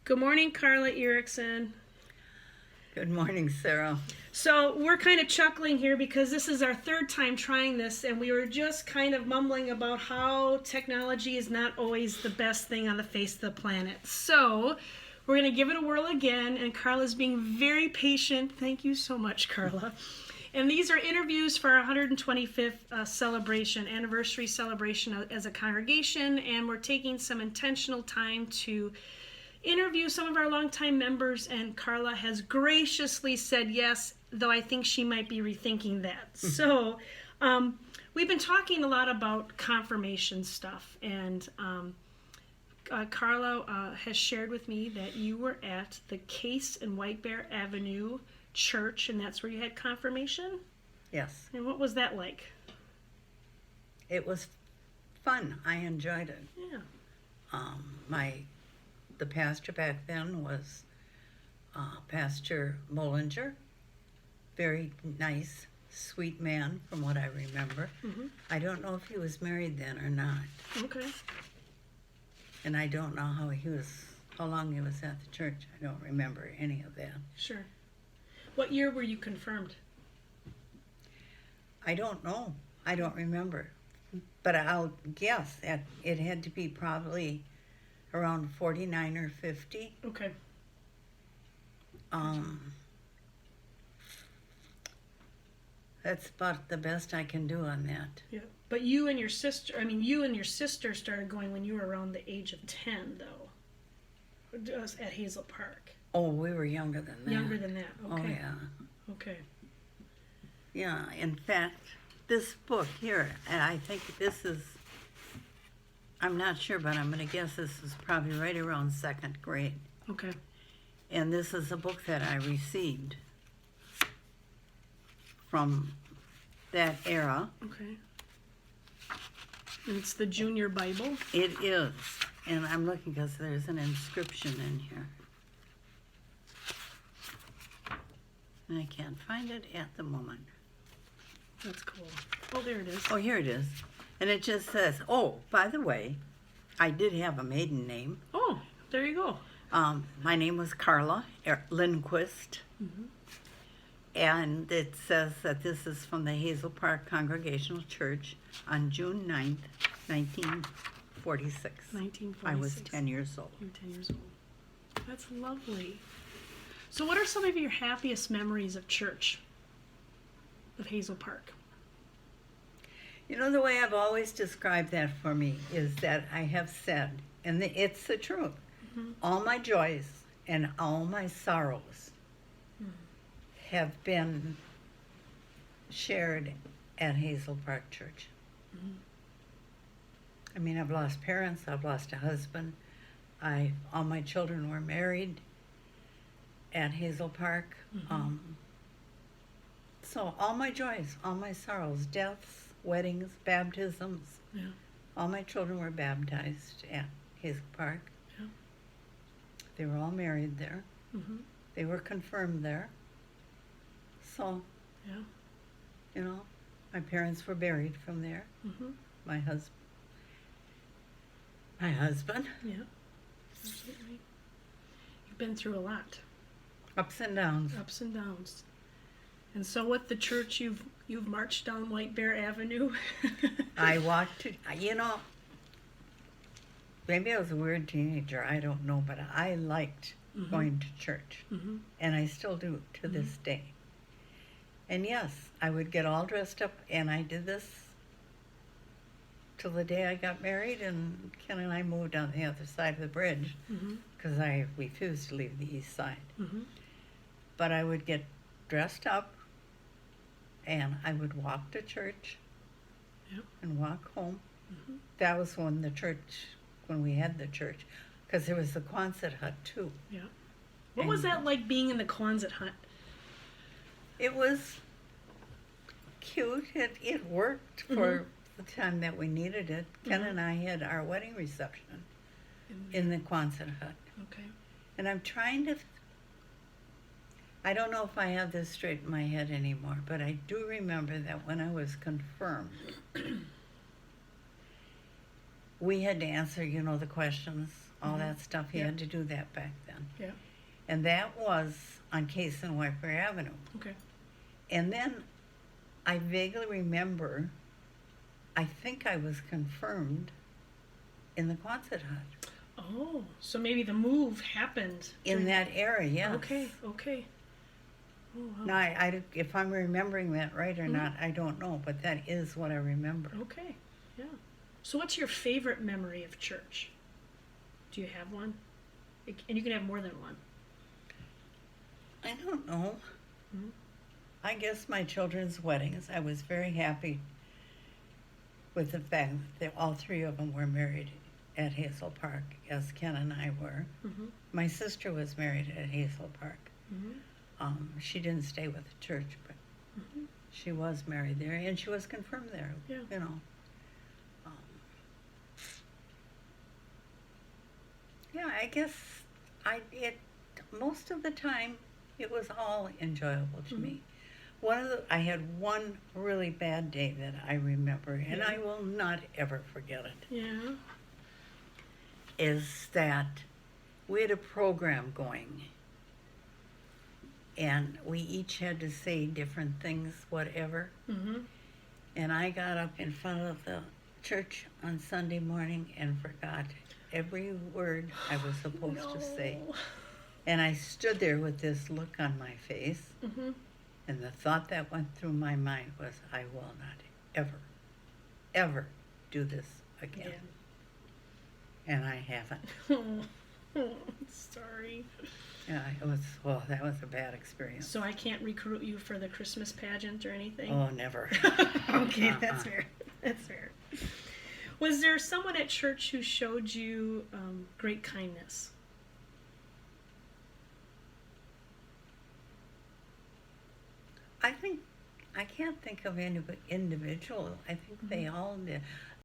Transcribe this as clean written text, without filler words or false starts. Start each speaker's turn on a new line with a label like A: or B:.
A: Good morning, Carla Erickson.
B: Good morning, Sarah.
A: So we're kind of chuckling here because this is our third time trying this, and we were just kind of mumbling about how technology is not always the best thing on the face of the planet. So we're going to give it a whirl again, and Carla's being very patient. Thank you so much, Carla. And these are interviews for our 125th celebration, anniversary celebration as a congregation, and we're taking some intentional time to interview some of our longtime members, and Carla has graciously said yes, though I think she might be rethinking that. So we've been talking a lot about confirmation stuff, and Carla has shared with me that you were at the Case and White Bear Avenue Church, and that's where you had confirmation?
B: Yes.
A: And what was that like?
B: It was fun. I enjoyed it.
A: Yeah.
B: The pastor back then was Pastor Mollinger. Very nice, sweet man from what I remember.
A: Mm-hmm.
B: I don't know if he was married then or not.
A: Okay.
B: And I don't know how long he was at the church. I don't remember any of that.
A: Sure. What year were you confirmed?
B: I don't know. I don't remember. But I'll guess that it had to be probably around 49 or 50.
A: Okay.
B: That's about the best I can do on that.
A: Yeah. But you and your sister started going when you were around the age of 10, though, at Hazel Park.
B: Oh, we were younger than that.
A: Younger than that, okay.
B: Oh, yeah.
A: Okay.
B: Yeah, in fact, this book here, and I think this is, I'm not sure, but I'm going to guess this is probably right around second grade.
A: Okay.
B: And this is a book that I received from that era.
A: Okay. And it's the Junior Bible?
B: It is. And I'm looking because there's an inscription in here. And I can't find it at the moment.
A: That's cool. Oh, there it is.
B: Oh, here it is. And it just says, oh, by the way, I did have a maiden name.
A: Oh, there you go.
B: My name was Carla Lindquist.
A: Mm-hmm.
B: And it says that this is from the Hazel Park Congregational Church on June 9th, 1946.
A: 1946.
B: I was 10 years old.
A: You were 10 years old. That's lovely. So what are some of your happiest memories of church, of Hazel Park?
B: You know, the way I've always described that for me is that I have said, and it's the truth,
A: Mm-hmm.
B: all my joys and all my sorrows have been shared at Hazel Park Church.
A: Mm-hmm.
B: I mean, I've lost parents, I've lost a husband, all my children were married at Hazel Park.
A: Mm-hmm.
B: So all my joys, all my sorrows, deaths, weddings, baptisms,
A: Yeah.
B: all my children were baptized at Hazel Park.
A: Yeah.
B: They were all married there.
A: Mm-hmm.
B: They were confirmed there. So,
A: Yeah.
B: you know, my parents were buried from there.
A: Mm-hmm.
B: My husband,
A: Yeah. Absolutely. You've been through a lot.
B: ups and downs.
A: Ups and downs. And so with the church, you've marched down White Bear Avenue.
B: I walked to, maybe I was a weird teenager, I don't know, but I liked
A: Mm-hmm.
B: going to church.
A: Mm-hmm.
B: And I still do to this day. And yes, I would get all dressed up, and I did this till the day I got married, and Ken and I moved on the other side of the bridge
A: Mm-hmm.
B: because I refused to leave the east side.
A: Mm-hmm.
B: But I would get dressed up, and I would walk to church
A: Yep.
B: and walk home.
A: Mm-hmm.
B: That was when we had the church, because there was the Quonset hut too.
A: Yeah. What was that like being in the Quonset hut?
B: It was cute. It worked for the time that we needed it. Ken and I had our wedding reception in the Quonset hut.
A: Okay.
B: And I'm trying to, I don't know if I have this straight in my head anymore, but I do remember that when I was confirmed, we had to answer, the questions all that stuff. You
A: Yeah.
B: had to do that back then.
A: Yeah.
B: And that was on Case and Wiper Avenue.
A: Okay.
B: And then I vaguely remember, I think I was confirmed in the Quonset hut.
A: Oh, so maybe the move happened
B: In
A: during-
B: that era, yes.
A: Okay. Okay. Oh, wow.
B: Now, if I'm remembering that right or not, I don't know, but that is what I remember.
A: Okay. Yeah. So, what's your favorite memory of church? Do you have one? And you can have more than one.
B: I don't know.
A: Mhm.
B: I guess my children's weddings, I was very happy with the fact that all three of them were married at Hazel Park, as Ken and I were.
A: Mm-hmm.
B: My sister was married at Hazel Park.
A: Mm-hmm.
B: She didn't stay with the church, but
A: Mm-hmm.
B: she was married there, and she was confirmed there.
A: Yeah.
B: You know. Yeah, I guess most of the time it was all enjoyable to me. I had one really bad day that I remember, and I will not ever forget it.
A: Yeah.
B: Is that we had a program going, and we each had to say different things, whatever.
A: Mm-hmm.
B: And I got up in front of the church on Sunday morning and forgot every word I was supposed to say. And I stood there with this look on my face,
A: Mm-hmm.
B: and the thought that went through my mind was, I will not ever, ever do this again. And I haven't.
A: Oh, sorry.
B: Yeah, that was a bad experience.
A: So I can't recruit you for the Christmas pageant or anything?
B: Oh, never.
A: Okay, that's fair. That's fair. Was there someone at church who showed you great kindness?
B: I can't think of any individual. I think they all did.